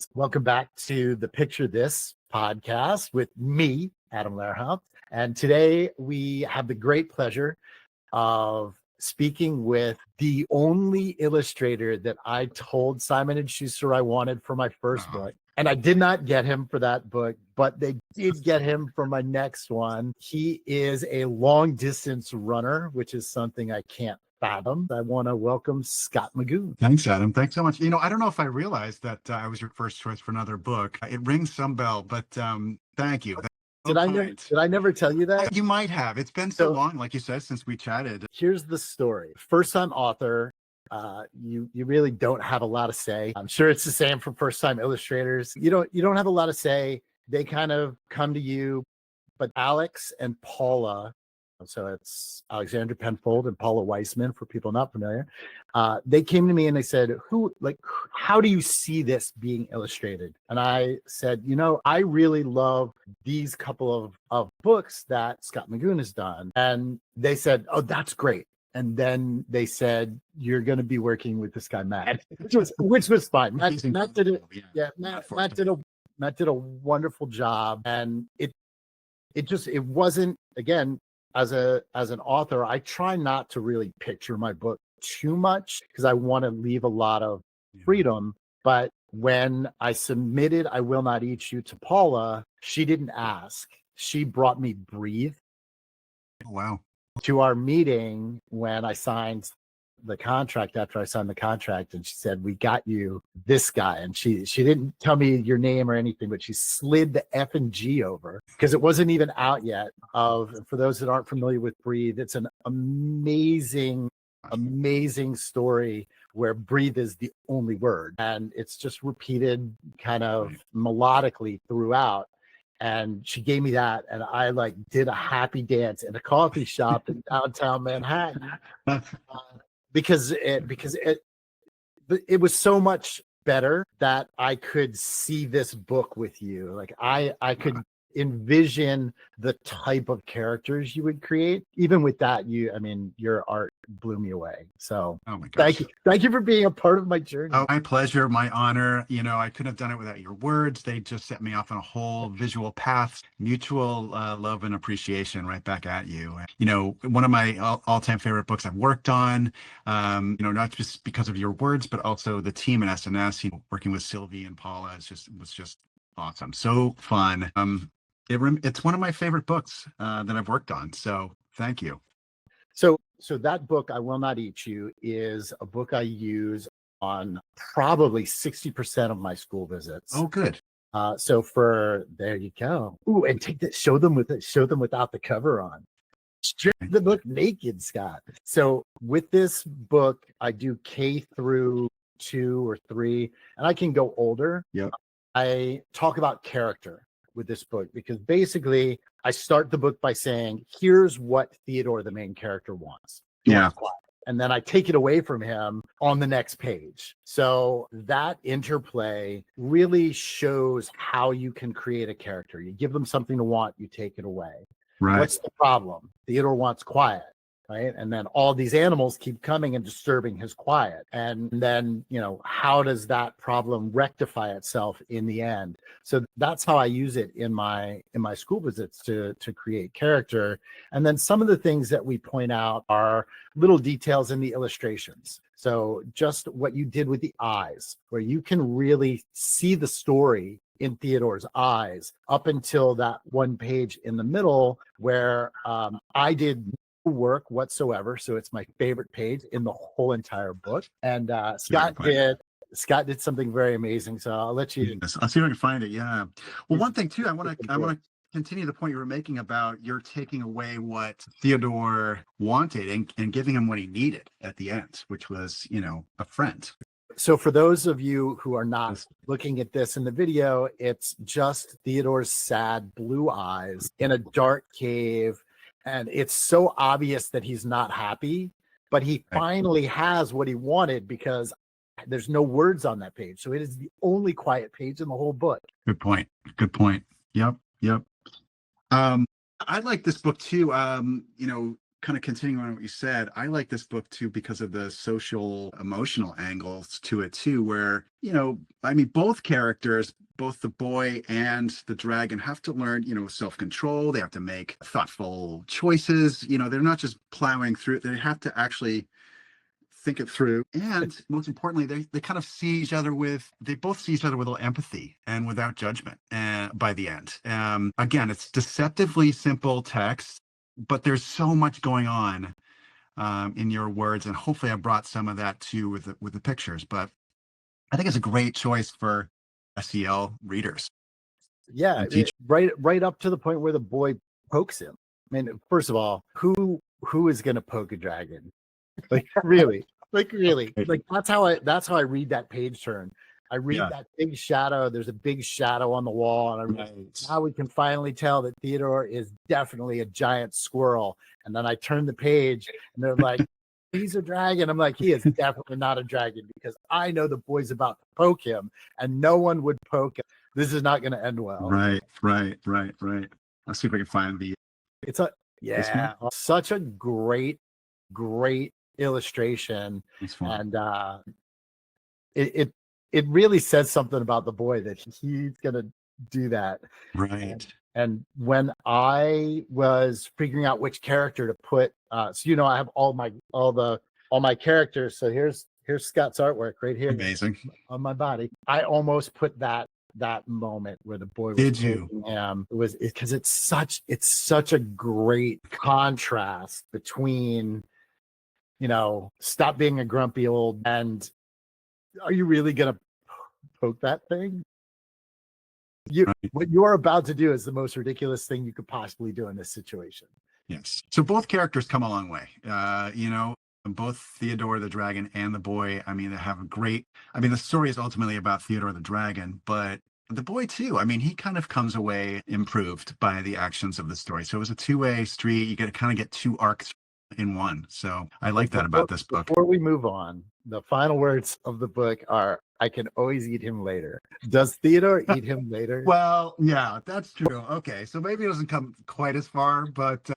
friends. Welcome back to the Picture This podcast with me, Adam Lehrhaupt. And today we have the great pleasure of speaking with the only illustrator that I told Simon & Schuster I wanted for my first book. And I did not get him for that book, but they did get him for my next one. He is a long distance runner, which is something I can't fathom. I want to welcome Scott Magoon. Thanks, Adam. Thanks so much. I don't know if I realized that I was your first choice for another book. It rings some bell, but thank you. Did I never tell you that? You might have. It's been so long, like you said, since we chatted. Here's the story. First-time author. You really don't have a lot to say. I'm sure it's the same for first-time illustrators. You don't have a lot to say. They kind of come to you, but Alex and Paula, so it's Alexandra Penfold and Paula Weissman for people not familiar. They came to me and they said, how do you see this being illustrated? And I said, I really love these couple of books that Scott Magoon has done. And they said, oh, that's great. And then they said, you're going to be working with this guy, Matt, which was fine. Matt did it. Yeah, Matt did a wonderful job. And it wasn't, again, as an author, I try not to really picture my book too much because I want to leave a lot of freedom. But when I submitted I Will Not Eat You to Paula, she didn't ask. She brought me Breathe. Oh, wow. To our meeting when I signed the contract, after I signed the contract, and she said, we got you this guy. And she didn't tell me your name or anything, but she slid the F and G over because it wasn't even out yet. For those that aren't familiar with Breathe, it's an amazing story where breathe is the only word. And it's just repeated kind of melodically throughout. And she gave me that, and I did a happy dance in a coffee shop in downtown Manhattan because it was so much better that I could see this book with you. I could envision the type of characters you would create. Even with that, your art blew me away. So oh my gosh. Thank you for being a part of my journey. Oh, my pleasure, my honor. I couldn't have done it without your words. They just set me off on a whole visual path, mutual love and appreciation right back at you. One of my all-time favorite books I've worked on, not just because of your words, but also the team at SNS, working with Sylvie and Paula was just awesome. So fun. It's one of my favorite books that I've worked on. So thank you. So that book, I Will Not Eat You, is a book I use on probably 60% of my school visits. Oh, good. There you go. Ooh, and take that, show them without the cover on. Strip the book naked, Scott. So with this book, I do K through 2 or 3, and I can go older. Yep. I talk about character with this book because basically I start the book by saying, here's what Theodore, the main character, wants. Yeah. And then I take it away from him on the next page. So that interplay really shows how you can create a character. You give them something to want, you take it away. Right. What's the problem? Theodore wants quiet. Right. And then all these animals keep coming and disturbing his quiet. And then, how does that problem rectify itself in the end? So that's how I use it in my school visits to create character. And then some of the things that we point out are little details in the illustrations. So just what you did with the eyes, where you can really see the story in Theodore's eyes up until that one page in the middle where I did work whatsoever, so it's my favorite page in the whole entire book. And Scott did something very amazing. So I'll let you. Yes, I'll see if I can find it. Yeah. Well, one thing too, I want to continue the point you were making about you're taking away what Theodore wanted and giving him what he needed at the end, which was a friend. So for those of you who are not looking at this in the video, it's just Theodore's sad blue eyes in a dark cave. And it's so obvious that he's not happy, but he finally has what he wanted because there's no words on that page. So it is the only quiet page in the whole book. Good point. Yep. I like this book too. kind of continuing on what you said, I like this book too because of the social emotional angles to it too, where, I mean, both characters, both the boy and the dragon have to learn, self-control. They have to make thoughtful choices. They're not just plowing through. They have to actually think it through. And most importantly, they kind of see each other they both see each other with a little empathy and without judgment by the end. Again, it's deceptively simple text, but there's so much going on in your words. And hopefully I brought some of that too with the pictures, but I think it's a great choice for SEL readers. Yeah, right up to the point where the boy pokes him. I mean, first of all, who is going to poke a dragon? Like really, like that's how I read that page turn. I read that big shadow. There's a big shadow on the wall, and I read how we can finally tell that Theodore is definitely a giant squirrel. And then I turn the page, and they're like, "He's a dragon." I'm like, "He is definitely not a dragon because I know the boy's about to poke him, and no one would poke him. This is not going to end well." Right. I'll see if I can find the. It's such a great illustration, and it really says something about the boy that he's gonna do that. Right. And when I was figuring out which character to put, so I have all my characters. So here's Scott's artwork right here. Amazing. On my body. I almost put that moment where the boy was. Did you? It was because it's such a great contrast between, stop being a grumpy old and are you really gonna poke that thing? What you're about to do is the most ridiculous thing you could possibly do in this situation. Yes. So both characters come a long way. Both Theodore the dragon and the boy, I mean, they have the story is ultimately about Theodore the dragon, but the boy too. I mean, he kind of comes away improved by the actions of the story. So it was a two-way street. You kind of get two arcs in one. So I like that about this book. Before we move on, the final words of the book are, "I can always eat him later." Does Theodore eat him later? Well, yeah, that's true. Okay, so maybe it doesn't come quite as far, but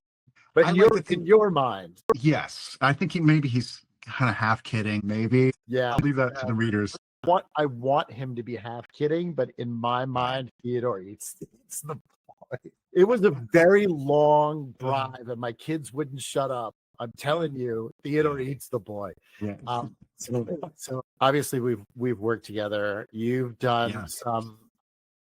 in your mind, yes, I think he's kind of half kidding. Maybe. Yeah, I'll leave that to the readers. I want him to be half kidding, but in my mind, Theodore eats the boy. It was a very long drive, and my kids wouldn't shut up. I'm telling you, Theodore eats the boy. Yeah. So obviously we've worked together. You've done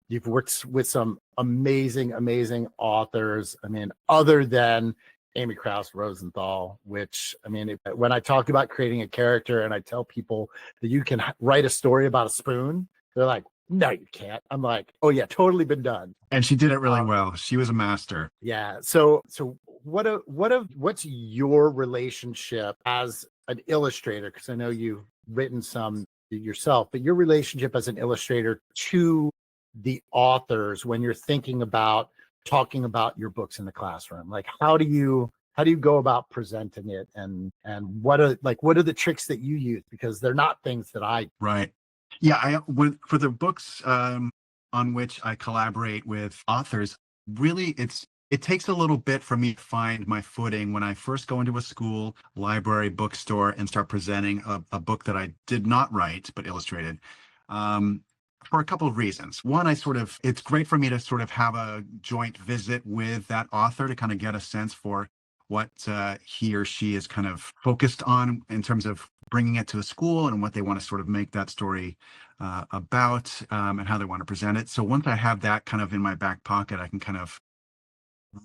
you've worked with some amazing authors. I mean, other than Amy Krauss Rosenthal, which, I mean, when I talk about creating a character and I tell people that you can write a story about a spoon, they're like, "No, you can't." I'm like, "Oh yeah, totally been done." And she did it really well. She was a master. Yeah. So what's your relationship as an illustrator? Because I know you've written some yourself, but your relationship as an illustrator to the authors when you're thinking about talking about your books in the classroom, like how do you go about presenting it, and what are the tricks that you use, because they're not things that I. Right. Yeah, for the books on which I collaborate with authors, really it takes a little bit for me to find my footing when I first go into a school, library, bookstore, and start presenting a book that I did not write but illustrated. For a couple of reasons. One, it's great for me to sort of have a joint visit with that author to kind of get a sense for what he or she is kind of focused on in terms of bringing it to a school and what they want to sort of make that story about, and how they want to present it. So once I have that kind of in my back pocket, I can kind of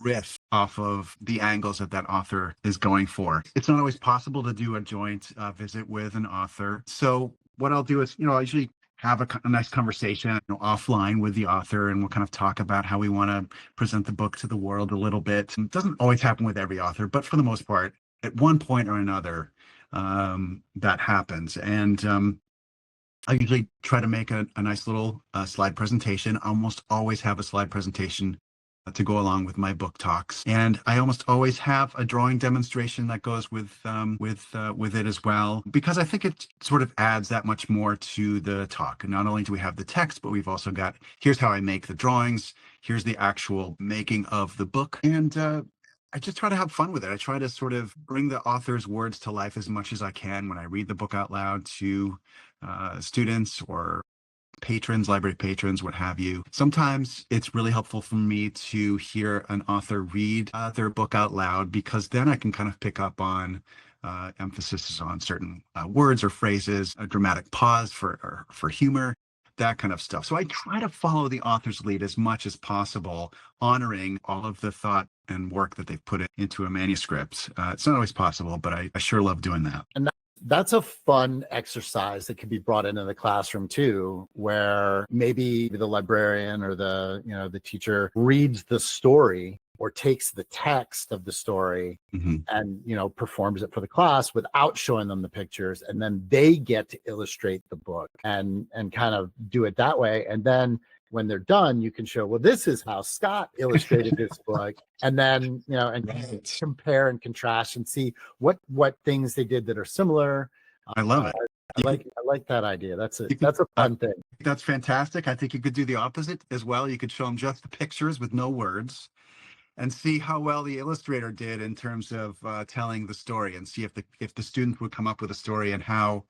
riff off of the angles that author is going for. It's not always possible to do a joint visit with an author. So what I'll do is, I usually have a nice conversation offline with the author, and we'll kind of talk about how we want to present the book to the world a little bit. It doesn't always happen with every author, but for the most part, at one point or another, that happens. And I usually try to make a nice little slide presentation. I almost always have a slide presentation to go along with my book talks, and I almost always have a drawing demonstration that goes with it as well, because I think it sort of adds that much more to the talk. And not only do we have the text, but we've also got, here's how I make the drawings, here's the actual making of the book, and I just try to have fun with it. I try to sort of bring the author's words to life as much as I can when I read the book out loud to students or patrons, library patrons, what have you. Sometimes it's really helpful for me to hear an author read their book out loud, because then I can kind of pick up on emphasis on certain words or phrases, a dramatic pause for humor, that kind of stuff. So I try to follow the author's lead as much as possible, honoring all of the thought and work that they've put into a manuscript. It's not always possible, but I sure love doing that. And that's a fun exercise that can be brought into the classroom too, where maybe the librarian or the teacher reads the story or takes the text of the story and performs it for the class without showing them the pictures, and then they get to illustrate the book and kind of do it that way. And then when they're done, you can show, well, this is how Scott illustrated this book, and then and compare and contrast and see what things they did that are similar. I love it. I like that idea. That's a fun thing. That's fantastic. I think you could do the opposite as well. You could show them just the pictures with no words, and see how well the illustrator did in terms of telling the story, and see if the student would come up with a story, and how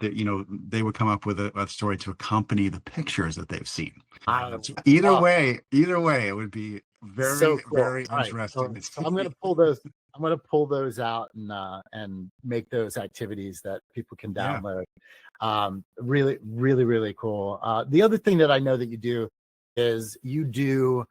they would come up with a story to accompany the pictures that they've seen. Either way, it would be very, so cool. Very interesting. Right. So I'm going to pull those. I'm going to pull those out and make those activities that people can download. Really, really, really cool. The other thing that I know that you do is you do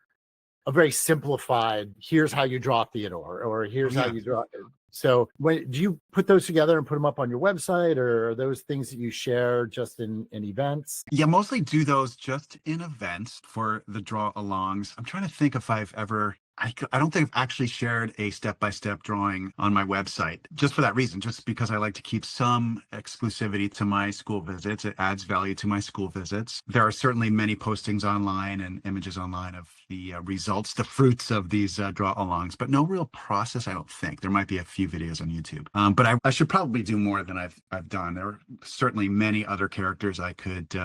a very simplified, here's how you draw Theodore, or here's how you draw. So when do you put those together and put them up on your website, or are those things that you share just in events? Yeah, mostly do those just in events for the draw alongs. I'm trying to think if I've ever, I don't think I've actually shared a step-by-step drawing on my website, just for that reason, just because I like to keep some exclusivity to my school visits. It adds value to my school visits. There are certainly many postings online and images online of the results, the fruits of these draw alongs, but no real process, I don't think. There might be a few videos on YouTube, but I should probably do more than I've done. There are certainly many other characters I could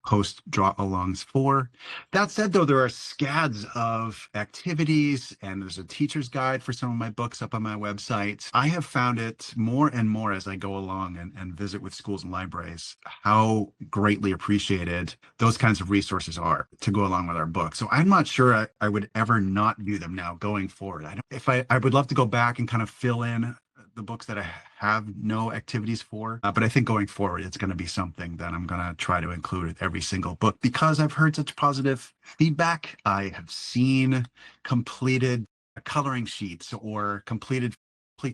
post draw alongs for. That said, though, there are scads of activities, and there's a teacher's guide for some of my books up on my website. I have found it more and more as I go along and visit with schools and libraries, how greatly appreciated those kinds of resources are to go along with our book. So I'm not sure I would ever not do them now going forward. I would love to go back and kind of fill in the books that I have no activities for, but I think going forward, it's going to be something that I'm going to try to include with every single book, because I've heard such positive feedback. I have seen completed coloring sheets or complete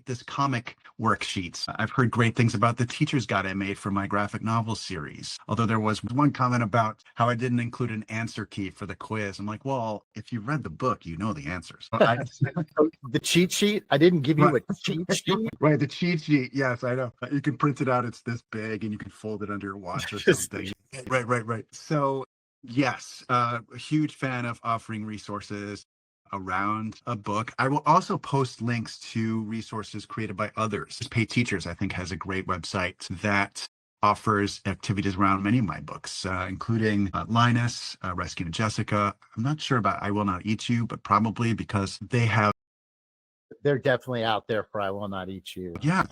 this comic worksheets. I've heard great things about the teacher's guide I made for my graphic novel series. Although there was one comment about how I didn't include an answer key for the quiz. I'm like, well, if you read the book, you know the answers. The cheat sheet? I didn't give you a cheat sheet? Right, the cheat sheet. Yes, I know. You can print it out. It's this big, and you can fold it under your watch or something. Right. So yes, a huge fan of offering resources around a book. I will also post links to resources created by others. Pay Teachers, I think, has a great website that offers activities around many of my books, including Linus, Rescuing Jessica. I'm not sure about I Will Not Eat You, but probably because they're definitely out there for I Will Not Eat You. Yeah.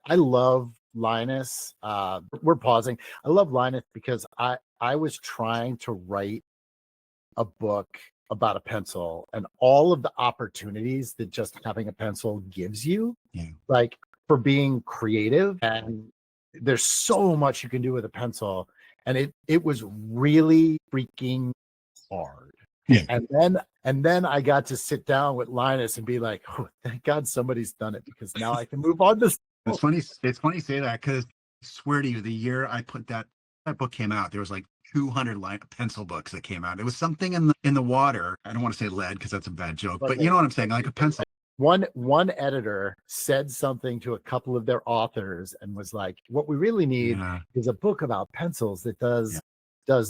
I love Linus. We're pausing. I love Linus because I was trying to write a book about a pencil, and all of the opportunities that just having a pencil gives you, like for being creative, and there's so much you can do with a pencil, and it was really freaking hard. And then I got to sit down with Linus and be like, oh, thank God somebody's done it, because now I can move on to It's funny you say that, because I swear to you, the year I put that book came out, there was like 200 pencil books that came out. It was something in the water. I don't want to say lead because that's a bad joke, but you know what I'm saying, like a pencil. One editor said something to a couple of their authors and was like, what we really need is a book about pencils that does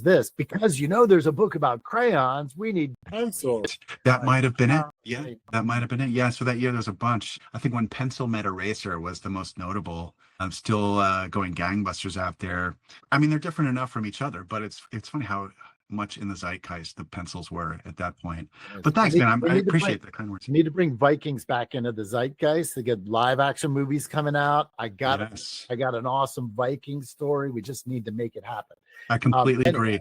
this, because there's a book about crayons. We need pencils. That might have been it. Yeah, that might have been it. Yeah, so that year there's a bunch. I think when Pencil Met Eraser was the most notable. I'm still going gangbusters out there. I mean, they're different enough from each other, but it's funny how much in the zeitgeist the pencils were at that point. Yes. But thanks, man. I appreciate the kind words. We need to bring Vikings back into the zeitgeist. They get live action movies coming out. Yes, I got an awesome Viking story. We just need to make it happen. I completely agree.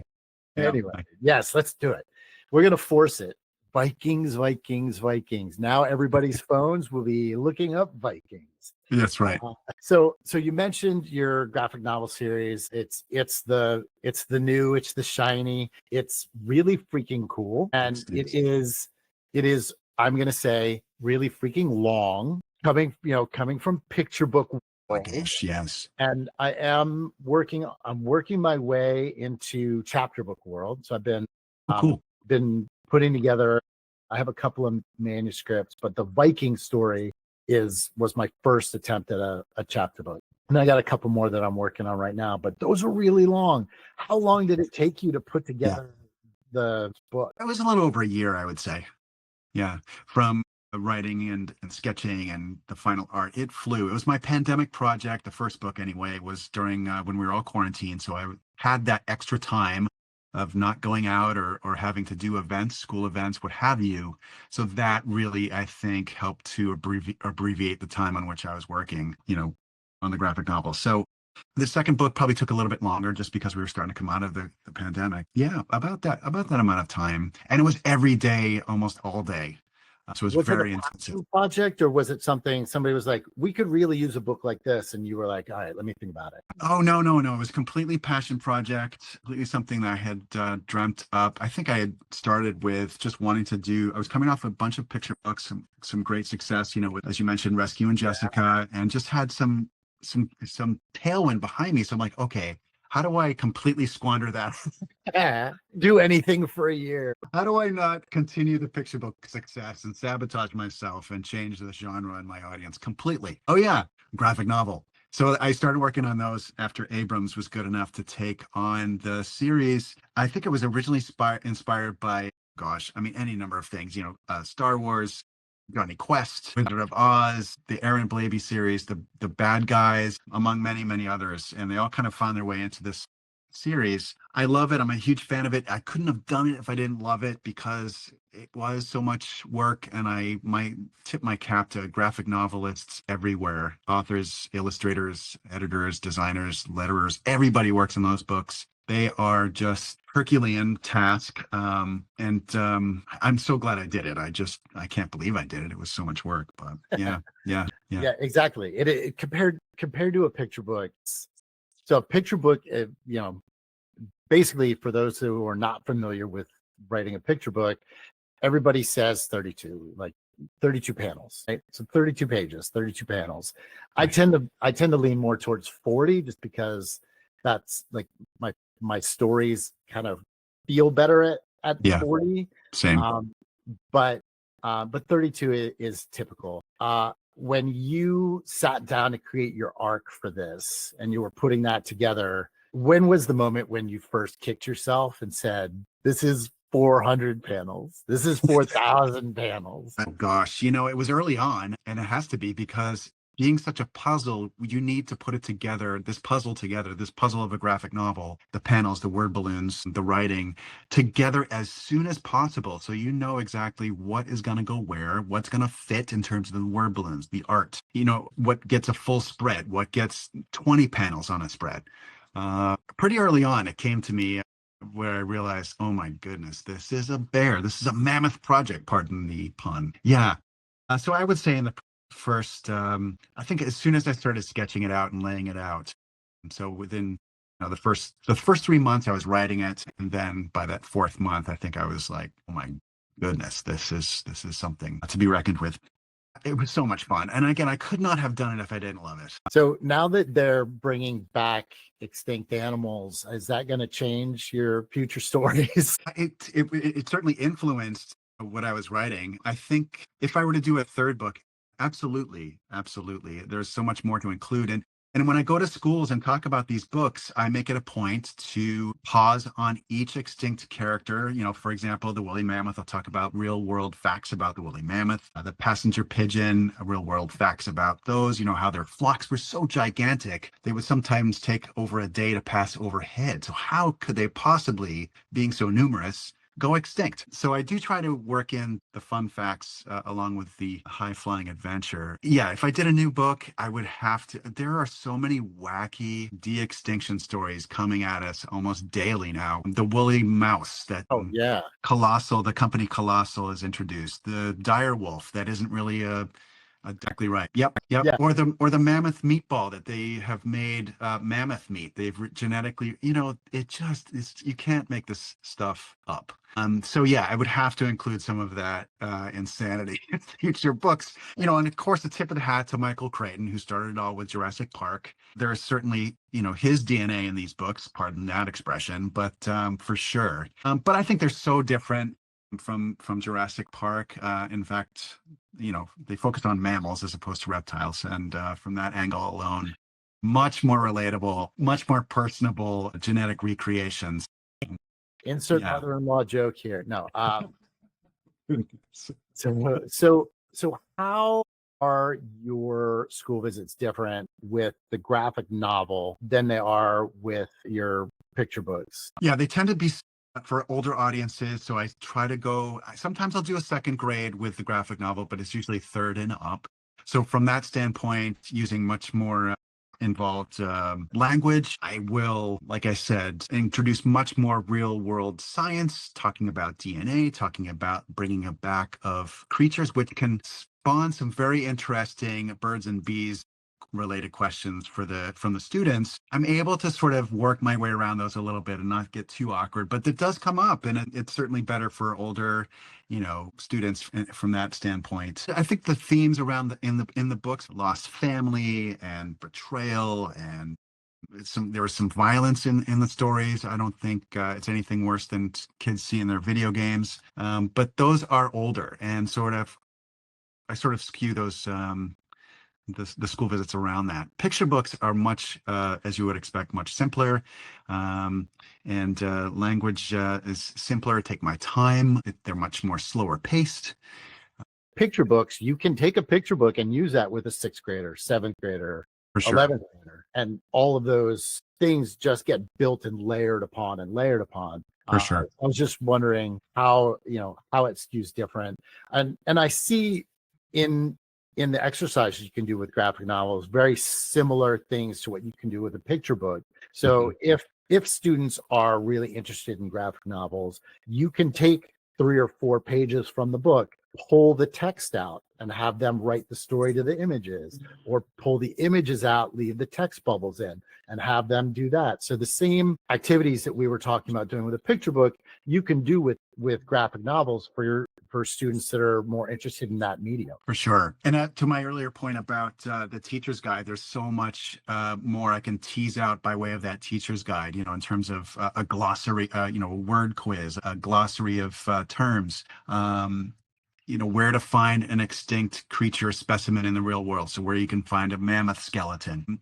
Yeah. Anyway, yes, let's do it. We're gonna force it. Vikings, Vikings, Vikings. Now everybody's phones will be looking up Vikings. That's right. So you mentioned your graphic novel series. It's the new, it's the shiny. It's really freaking cool, and it is. I'm gonna say really freaking long. Coming from picture book world. Oh my gosh, yes. And I'm working my way into chapter book world. So I've been Cool. been putting together. I have a couple of manuscripts, but the Viking story was my first attempt at a chapter book. And I got a couple more that I'm working on right now, but those are really long. How long did it take you to put together the book? It was a little over a year, I would say. Yeah. From writing and sketching and the final art, it flew. It was my pandemic project. The first book anyway was during when we were all quarantined. So I had that extra time of not going out or having to do events, school events, what have you. So that really, I think, helped to abbreviate the time on which I was working, on the graphic novel. So the second book probably took a little bit longer just because we were starting to come out of the pandemic. Yeah, about that amount of time. And it was every day, almost all day. So it was very intensive. Project, or was it something somebody was like, we could really use a book like this, and you were like, all right, let me think about it? Oh, no. It was completely passion project, completely something that I had dreamt up. I think I had started with just wanting to do, I was coming off a bunch of picture books, some great success, with, as you mentioned, Rescue and Jessica, and just had some tailwind behind me. So I'm like, okay, how do I completely squander that? Do anything for a year. How do I not continue the picture book success and sabotage myself and change the genre and my audience completely? Oh yeah, graphic novel. So I started working on those after Abrams was good enough to take on the series. I think it was originally inspired by, any number of things, Star Wars, Johnny Quest, Wizard of Oz, the Aaron Blabey series, the Bad Guys, among many, many others. And they all kind of found their way into this series. I love it. I'm a huge fan of it. I couldn't have done it if I didn't love it because it was so much work. And I might tip my cap to graphic novelists everywhere, authors, illustrators, editors, designers, letterers. Everybody works on those books. They are just Herculean task. I'm so glad I did it. I can't believe I did it. It was so much work, but yeah. Yeah, exactly. It compared to a picture book. So a picture book, basically for those who are not familiar with writing a picture book, everybody says 32, like 32 panels, right? So 32 pages, 32 panels. I tend to lean more towards 40 just because that's like my stories kind of feel better at 40. Same. But 32 is typical. When you sat down to create your arc for this and you were putting that together, when was the moment when you first kicked yourself and said, this is 400 panels, this is 4,000 panels? Oh gosh, it was early on, and it has to be because being such a puzzle, you need to put it together, this puzzle of a graphic novel, the panels, the word balloons, the writing together as soon as possible. So you know exactly what is going to go where, what's going to fit in terms of the word balloons, the art, what gets a full spread, what gets 20 panels on a spread. Pretty early on, it came to me where I realized, oh my goodness, this is a mammoth project, pardon the pun. Yeah. So I would say in the first, I think as soon as I started sketching it out and laying it out, and so within the first 3 months I was writing it, and then by that fourth month I think I was like, oh my goodness, this is something to be reckoned with. It was so much fun, and again, I could not have done it if I didn't love it. So now that they're bringing back extinct animals, is that going to change your future stories? It certainly influenced what I was writing. I think if I were to do a third book, absolutely. There's so much more to include. And And when I go to schools and talk about these books, I make it a point to pause on each extinct character. For example, the woolly mammoth, I'll talk about real world facts about the woolly mammoth. The passenger pigeon, real world facts about those, how their flocks were so gigantic, they would sometimes take over a day to pass overhead. So how could they possibly, being so numerous, go extinct? So I do try to work in the fun facts along with the high-flying adventure. Yeah, if I did a new book, I would have to. There are so many wacky de-extinction stories coming at us almost daily now. The woolly mouse that Oh yeah. the company Colossal has introduced. The dire wolf that isn't really exactly right. Yep. Yeah. Or the mammoth meatball that they have made mammoth meat. They've genetically, it just is. You can't make this stuff up. So yeah, I would have to include some of that insanity in future books. And of course, the tip of the hat to Michael Crichton, who started it all with Jurassic Park. There is certainly, his DNA in these books. Pardon that expression, but for sure. But I think they're so different from Jurassic Park. In fact, they focused on mammals as opposed to reptiles, and from that angle alone, much more relatable, much more personable genetic recreations. Insert Yeah. mother-in-law joke here. No. So how are your school visits different with the graphic novel than they are with your picture books? Yeah, they tend to be for older audiences. So I try to go, sometimes I'll do a second grade with the graphic novel, but it's usually third and up. So from that standpoint, using much more involved language, I will, like I said, introduce much more real world science, talking about DNA, talking about bringing a back of creatures, which can spawn some very interesting birds and bees related questions from the students. I'm able to sort of work my way around those a little bit and not get too awkward, but it does come up, and it's certainly better for older students from that standpoint. I think the themes around in the books, lost family and betrayal, and there was some violence in the stories. I don't think it's anything worse than kids see in their video games, but those are older, and I sort of skew those the school visits around that. Picture books are much, as you would expect, much simpler, and language is simpler. Take my time. They're much more slower paced. Picture books, you can take a picture book and use that with a sixth grader, seventh grader, For sure. 11th grader, and all of those things just get built and layered upon and layered upon. For sure. I was just wondering how it skews different, and I see in the exercises you can do with graphic novels very similar things to what you can do with a picture book. So if students are really interested in graphic novels, you can take 3 or 4 pages from the book, pull the text out and have them write the story to the images, or pull the images out, leave the text bubbles in, and have them do that. So the same activities that we were talking about doing with a picture book, you can do with graphic novels for students that are more interested in that medium. For sure. And to my earlier point about the teacher's guide, there's so much more I can tease out by way of that teacher's guide, in terms of a glossary, word quiz, a glossary of terms, where to find an extinct creature specimen in the real world. So where you can find a mammoth skeleton.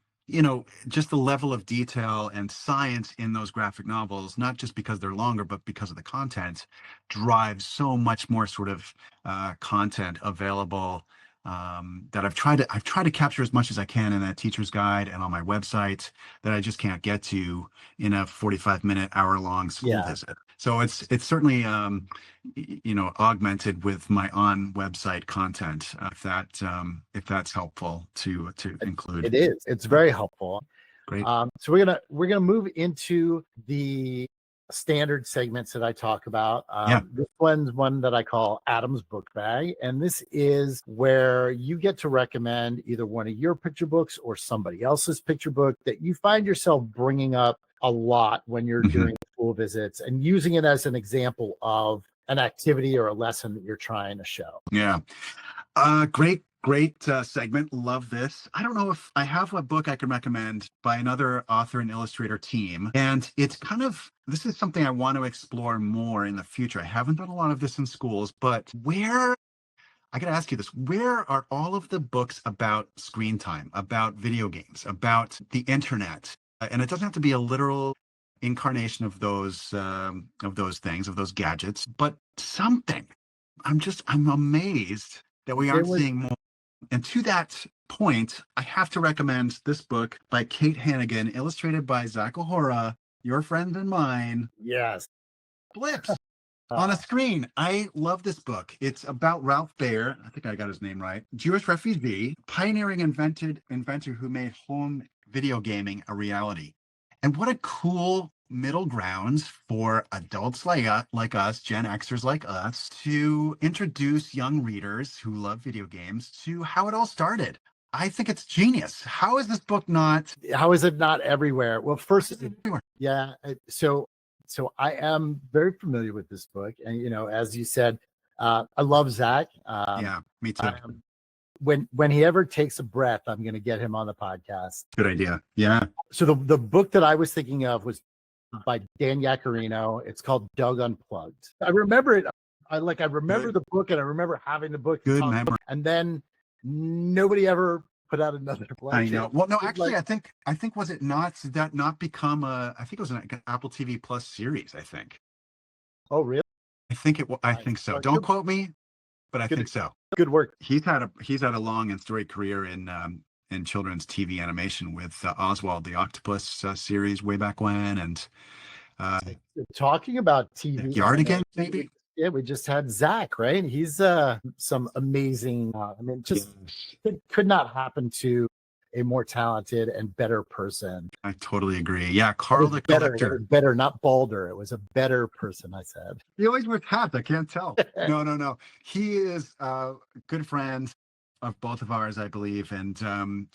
Just the level of detail and science in those graphic novels, not just because they're longer, but because of the content, drives so much more sort of content available that I've tried to capture as much as I can in that teacher's guide and on my website that I just can't get to in a 45-minute, hour-long school visit. So it's certainly augmented with my on-website content. If that's helpful to include. It is. It's very helpful. Great. So we're gonna move into the standard segments that I talk about. This one's one that I call Adam's Book Bag, and this is where you get to recommend either one of your picture books or somebody else's picture book that you find yourself bringing up a lot when you're doing school visits and using it as an example of an activity or a lesson that you're trying to show. Yeah. Great segment. Love this. I don't know if I have a book I can recommend by another author and illustrator team. And it's this is something I want to explore more in the future. I haven't done a lot of this in schools, but where I got to ask you this. Where are all of the books about screen time, about video games, about the internet? And it doesn't have to be a literal incarnation of those things, of those gadgets, but something. I'm amazed that we There aren't was seeing more. And to that point, I have to recommend this book by Kate Hannigan, illustrated by Zach O'Hara, your friend and mine, yes. Blips on a Uh, screen. I love this book. It's about Ralph Baer. I think I got his name right. Jewish refugee, pioneering inventor who made home video gaming a reality. And what a cool middle grounds for adults like us, Gen Xers like us, to introduce young readers who love video games to how it all started. I think it's genius. How is this book not how is it not everywhere? Well, first, everywhere? yeah. So I am very familiar with this book, and as you said, I love Zach. Yeah, me too. I am, when he ever takes a breath, I'm going to get him on the podcast. Good idea. Yeah. So the book that I was thinking of was by Dan Yacarino. It's called Doug Unplugged. I remember it. I remember Good. the book, and I remember having the book. Good memory. And then nobody ever put out another book. I know. Well, no, It's actually, like, I think was it not, did that not become a, I think it was an Apple TV Plus series, I think. oh, really? I think so. Well, Don't good, quote me, but I good, think so. good work. He's had a long and storied career in children's TV animation with Oswald the Octopus series way back when, and Talking about TV, Yardigan, maybe. yeah, we just had Zach, right? He's some amazing. I mean, just could not happen to a more talented and better person. I totally agree. Yeah, It Carl was the better, Collector. better, not balder. It was a better person. I said. He always wears hats. I can't tell. No. He is good friends of both of ours, I believe, and the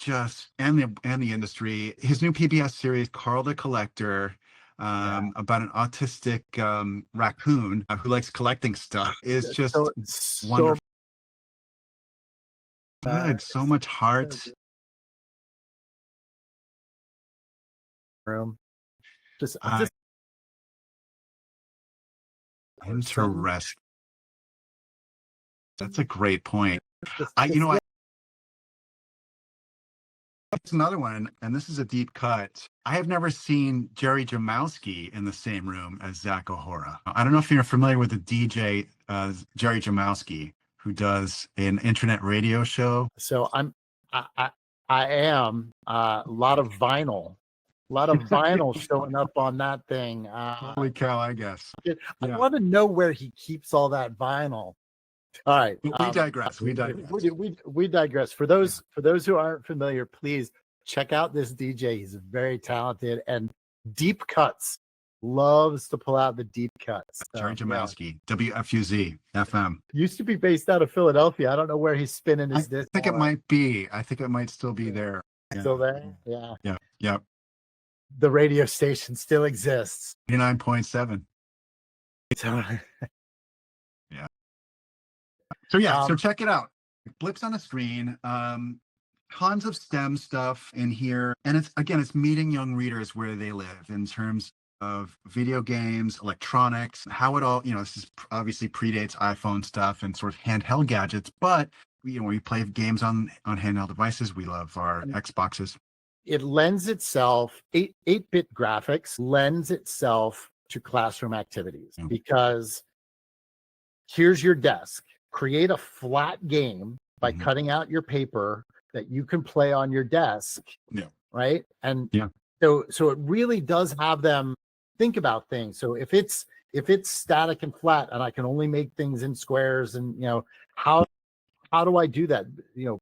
industry. His new PBS series, Carl the Collector, about an autistic raccoon who likes collecting stuff, is just So wonderful. Good, so much heart. room. Just Interesting. That's a great point. just- It's another one, and this is a deep cut. I have never seen Jerry Jamowski in the same room as Zach O'Hara. I don't know if you're familiar with the DJ Jerry Jamowski, who does an internet radio show. So I am a lot of vinyl showing up on that thing. Holy cow, I guess. I want to know where he keeps all that vinyl. All right. We digress. We digress. We digress. For those who aren't familiar, please check out this DJ. He's very talented and deep cuts. Loves to pull out the deep cuts. Jerry Jamowski, WFUZ FM. Used to be based out of Philadelphia. I don't know where he's spinning his disc. I think it might be. I think it might still be there. Still there? Yeah. Yeah. The radio station still exists. 89.7. So, yeah. So check it out. Blips on a screen. Tons of STEM stuff in here. And it's meeting young readers where they live in terms of video games, electronics, how it all, this is obviously predates iPhone stuff and sort of handheld gadgets, but we play games on handheld devices. We love our Xboxes. It lends itself, 8-bit graphics lends itself to classroom activities because here's your desk. Create a flat game by cutting out your paper that you can play on your desk. Yeah. Right. And so it really does have them think about things. So if it's static and flat and I can only make things in squares and how do I do that?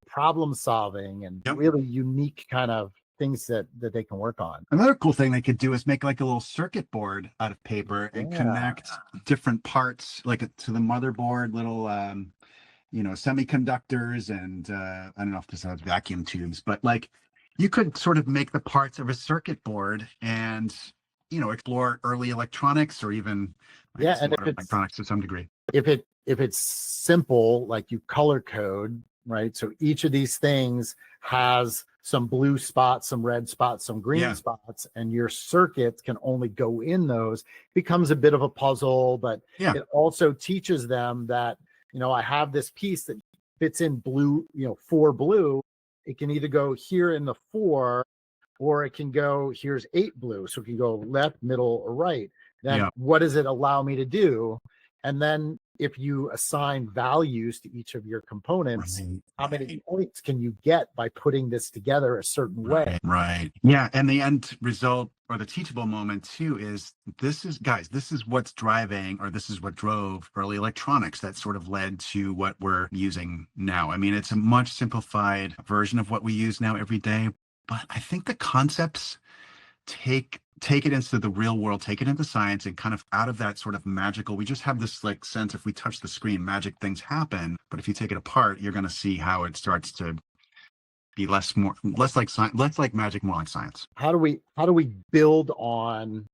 Problem solving and really unique kind of things that they can work on. Another cool thing they could do is make like a little circuit board out of paper and connect different parts like to the motherboard, little semiconductors and I don't know if this has vacuum tubes, but like you could sort of make the parts of a circuit board and explore early electronics or even and if electronics to some degree. If it's simple, like you color code, right? So each of these things has some blue spots, some red spots, some green spots, and your circuit can only go in those. Becomes a bit of a puzzle, but it also teaches them that I have this piece that fits in blue, 4 blue, it can either go here in the 4, or it can go, here's 8 blue. So it can go left, middle, or right. Then Yeah. what does it allow me to do? And then if you assign values to each of your components, how many points can you get by putting this together a certain way? Right. Yeah. And the end result, or the teachable moment too, is this is what's driving, or this is what drove early electronics that sort of led to what we're using now. I mean, it's a much simplified version of what we use now every day. But I think the concepts take it into the real world, take it into science, and kind of out of that sort of magical, we just have this like sense, if we touch the screen, magic things happen. But if you take it apart, you're going to see how it starts to be less like science, less like magic, more like science. How do we build on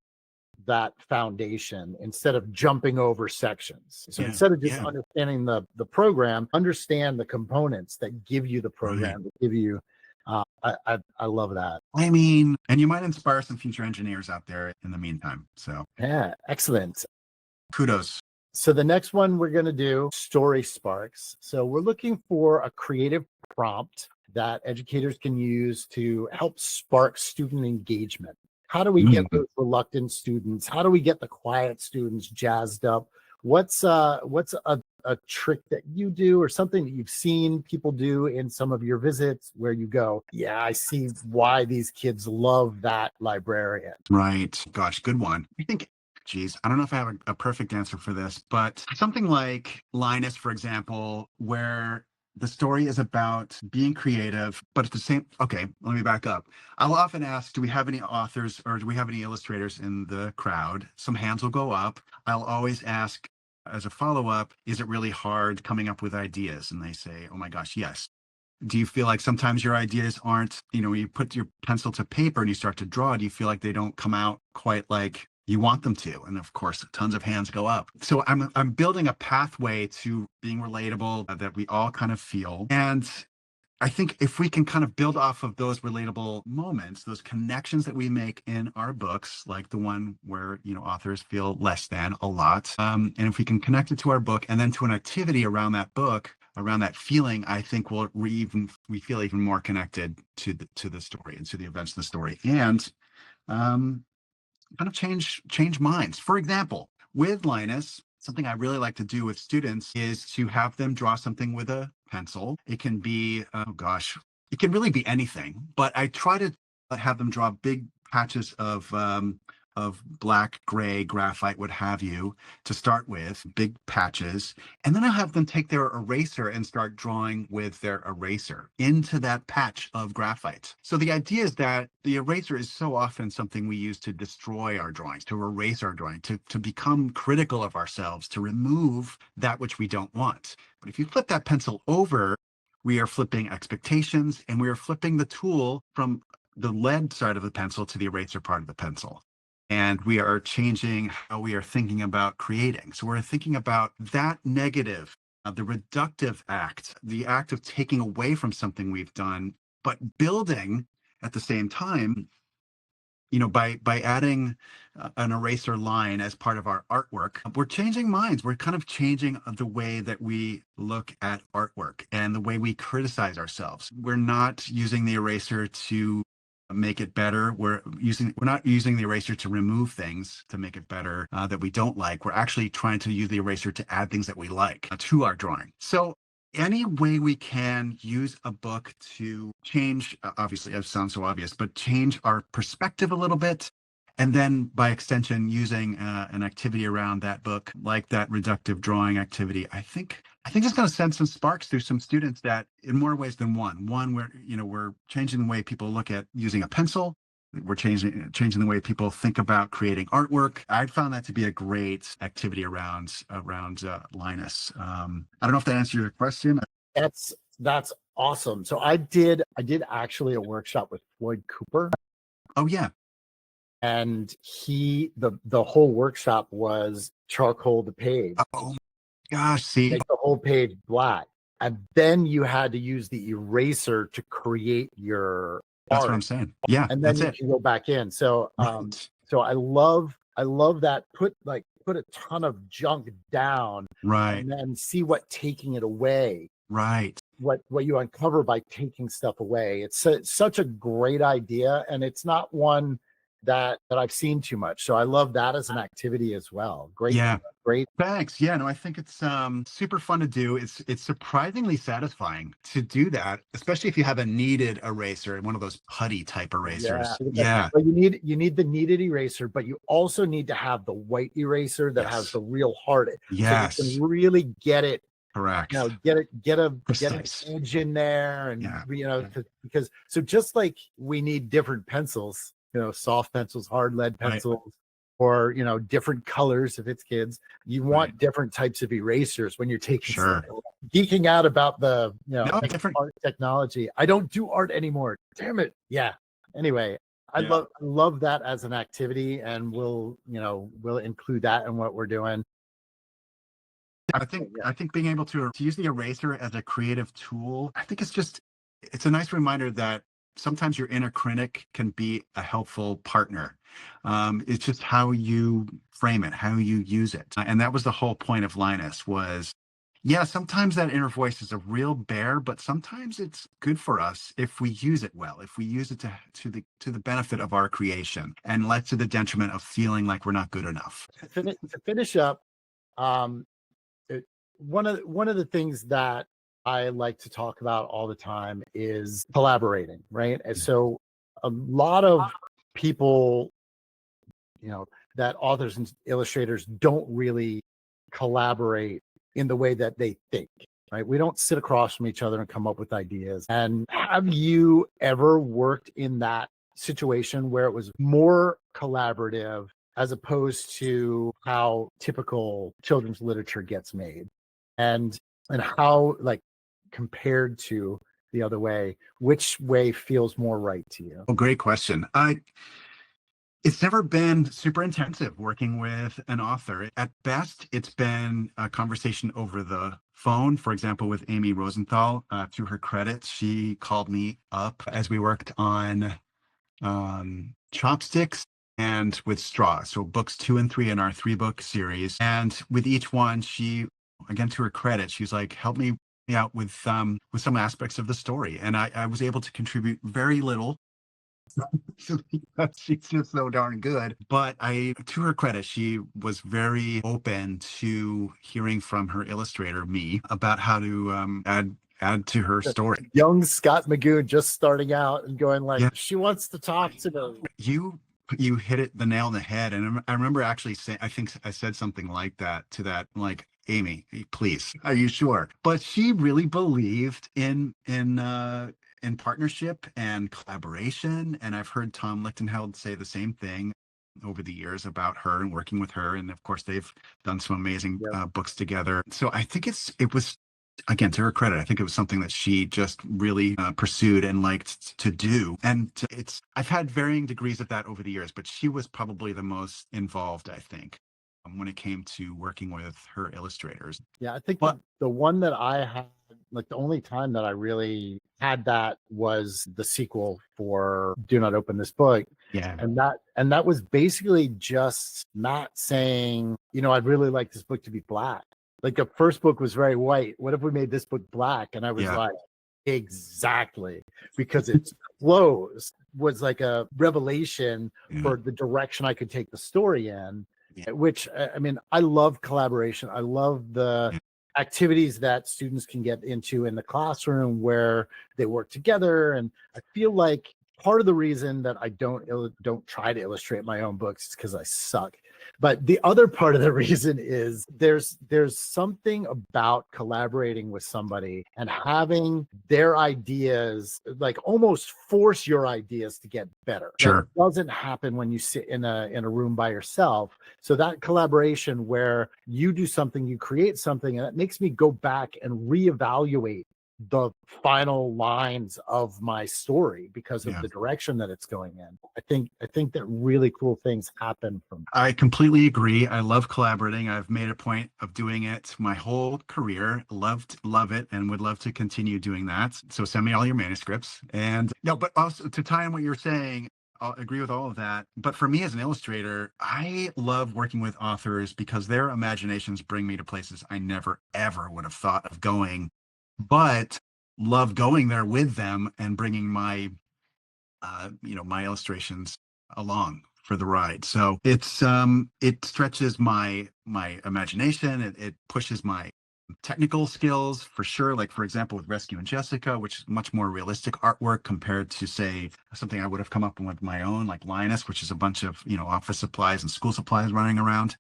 that foundation instead of jumping over sections? So instead of just understanding the program, understand the components that give you the program, that give you I love that. I mean, and you might inspire some future engineers out there in the meantime. So yeah, excellent. Kudos. So the next one we're going to do, story sparks. So we're looking for a creative prompt that educators can use to help spark student engagement. How do we get those reluctant students? How do we get the quiet students jazzed up? What's a trick that you do, or something that you've seen people do in some of your visits where you go, yeah, I see why these kids love that librarian? Right. Gosh, good one. I think, geez, I don't know if I have a perfect answer for this, but something like Linus, for example, where the story is about being creative, but at the same, okay, let me back up. I'll often ask, do we have any authors or do we have any illustrators in the crowd? Some hands will go up. I'll always ask as a follow-up, is it really hard coming up with ideas? And they say, oh my gosh, yes. Do you feel like sometimes your ideas aren't, you put your pencil to paper and you start to draw, do you feel like they don't come out quite like you want them to? And of course, tons of hands go up. So I'm building a pathway to being relatable that we all kind of feel. And I think if we can kind of build off of those relatable moments, those connections that we make in our books, like the one where, authors feel less than a lot. And if we can connect it to our book and then to an activity around that book, around that feeling, I think we feel even more connected to the story and to the events of the story, and kind of change minds. For example, with Linus, something I really like to do with students is to have them draw something with a pencil. It can be, it can really be anything, but I try to have them draw big patches of black, gray, graphite, what have you, to start with, big patches. And then I'll have them take their eraser and start drawing with their eraser into that patch of graphite. So the idea is that the eraser is so often something we use to destroy our drawings, to erase our drawing, to become critical of ourselves, to remove that which we don't want. But if you flip that pencil over, we are flipping expectations, and we are flipping the tool from the lead side of the pencil to the eraser part of the pencil. And we are changing how we are thinking about creating. So we're thinking about that negative, the reductive act, the act of taking away from something we've done, but building at the same time, by adding an eraser line as part of our artwork. We're changing minds. We're kind of changing the way that we look at artwork and the way we criticize ourselves. We're not using the eraser to make it better. We're not using the eraser to remove things to make it better that we don't like. We're actually trying to use the eraser to add things that we like to our drawing. So any way we can use a book to change, obviously it sounds so obvious, but change our perspective a little bit. And then by extension, using an activity around that book, like that reductive drawing activity, I think it's going to send some sparks through some students that in more ways than one. One, we're changing the way people look at using a pencil. We're changing the way people think about creating artwork. I found that to be a great activity around Linus. I don't know if that answers your question. That's awesome. So I did actually a workshop with Floyd Cooper. Oh yeah. And the whole workshop was charcoal the page. Oh gosh, see, make the whole page black, and then you had to use the eraser to create your That's art. what I'm saying. Yeah, and then that's you can go back in. So so I love that. Put a ton of junk down, right, and then see what taking it away Right. what you uncover by taking stuff away. It's such a great idea, and it's not one that I've seen too much. So I love that as an activity as well. Great, Yeah. great. Thanks. Yeah, no, I think it's super fun to do. It's surprisingly satisfying to do that, especially if you have a kneaded eraser, one of those putty type Yeah. erasers. Yeah. But you need the kneaded eraser, but you also need to have the white eraser that has Yes. the real hard, so you Yes. can really get it, Correct. get an Precise. edge in there, and Yeah. because so just like we need different pencils, soft pencils, hard lead Right. pencils, or different colors if it's kids. You want Right. different types of erasers when you're taking Sure. stuff. Geeking out about the No, different. art technology. I don't do art anymore. Damn it. Yeah. Anyway, Yeah. I love that as an activity, and we'll include that in what we're doing. I think being able to use the eraser as a creative tool, I think it's a nice reminder that sometimes your inner critic can be a helpful partner. It's just how you frame it, how you use it. And that was the whole point of Linus was, yeah, sometimes that inner voice is a real bear, but sometimes it's good for us if we use it well, if we use it to the benefit of our creation and less to the detriment of feeling like we're not good enough. To finish up, um, one of the things that I like to talk about all the time is collaborating, right? And so a lot of people, that authors and illustrators don't really collaborate in the way that they think, right? We don't sit across from each other and come up with ideas. And have you ever worked in that situation where it was more collaborative as opposed to how typical children's literature gets made? And how, like, compared to the other way, which way feels more right to you? Well, great question. It's never been super intensive working with an author. At best, it's been a conversation over the phone. For example, with Amy Rosenthal, through her credits, she called me up as we worked on Chopsticks and with Straw. So books 2 and 3 in our 3-book series. And with each one, she, again, to her credit, she's like, help me out with some aspects of the story. And I was able to contribute very little. She's just so darn good. But to her credit, she was very open to hearing from her illustrator, me, about how to add to her story. Young Scott Magoon just starting out and going like, Yeah. she wants to talk to me. You hit the nail on the head. And I remember actually saying, I think I said something like that to that, like, Amy, please, are you sure? But she really believed in partnership and collaboration. And I've heard Tom Lichtenheld say the same thing over the years about her and working with her. And of course, they've done some amazing books together. So I think it was, again, to her credit, I think it was something that she just really pursued and liked to do. And I've had varying degrees of that over the years, but she was probably the most involved, I think, when it came to working with her illustrators. Yeah, I think the one that I had, like, the only time that I really had that was the sequel for Do Not Open This Book. Yeah. And that was basically just Matt saying, I'd really like this book to be black. Like, the first book was very white. What if we made this book black? And I was like, exactly, because its close was like a revelation for the direction I could take the story in. Which, I mean, I love collaboration. I love the activities that students can get into in the classroom where they work together. And I feel like part of the reason that I don't try to illustrate my own books is because I suck. But the other part of the reason is there's something about collaborating with somebody and having their ideas, like, almost force your ideas to get better. Sure. That doesn't happen when you sit in a room by yourself. So that collaboration where you do something, you create something, and it makes me go back and reevaluate the final lines of my story because of the direction that it's going in. I think that really cool things happen from. I completely agree. I love collaborating. I've made a point of doing it my whole career. Love it, and would love to continue doing that. So send me all your manuscripts. And no, but also to tie in what you're saying, I'll agree with all of that. But for me as an illustrator, I love working with authors because their imaginations bring me to places I never, ever would have thought of going but love going there with them and bringing my my illustrations along for the ride. So it stretches my imagination. It pushes my technical skills for sure. Like for example, with Rescue and Jessica, which is much more realistic artwork compared to say something I would have come up with my own, like Linus, which is a bunch of office supplies and school supplies running around.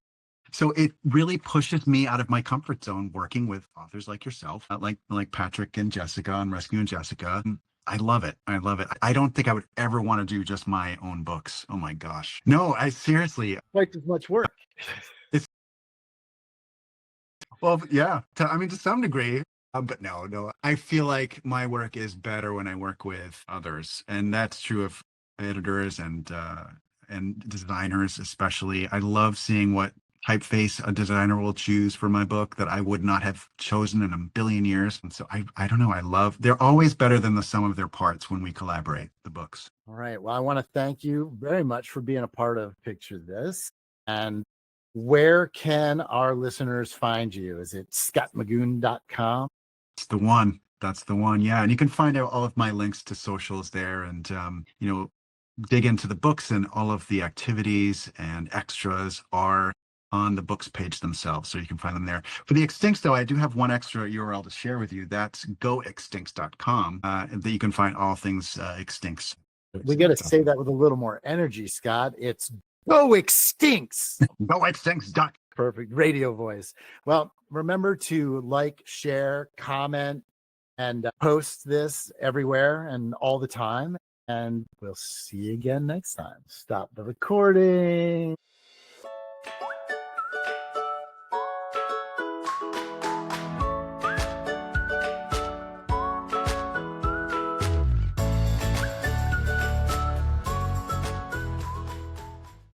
So it really pushes me out of my comfort zone working with authors like yourself, like Patrick and Jessica and Rescue and Jessica. I love it. I love it. I don't think I would ever want to do just my own books. Oh my gosh. No, I seriously. Quite as much work. It's well, yeah. I mean, to some degree, but no. I feel like my work is better when I work with others, and that's true of editors and designers especially. I love seeing what typeface a designer will choose for my book that I would not have chosen in a billion years. And so I don't know. They're always better than the sum of their parts when we collaborate the books. All right. Well, I want to thank you very much for being a part of Picture This. And where can our listeners find you? Is it scottmagoon.com? It's the one. That's the one. Yeah. And you can find out all of my links to socials there and, dig into the books, and all of the activities and extras are on the books page themselves. So you can find them there. For the Extincts, though, I do have one extra URL to share with you. That's goextincts.com. That you can find all things Extincts. We got to say that with a little more energy, Scott. It's Go Extincts. Goextincts.com. Perfect radio voice. Well, remember to like, share, comment, and post this everywhere and all the time. And we'll see you again next time. Stop the recording.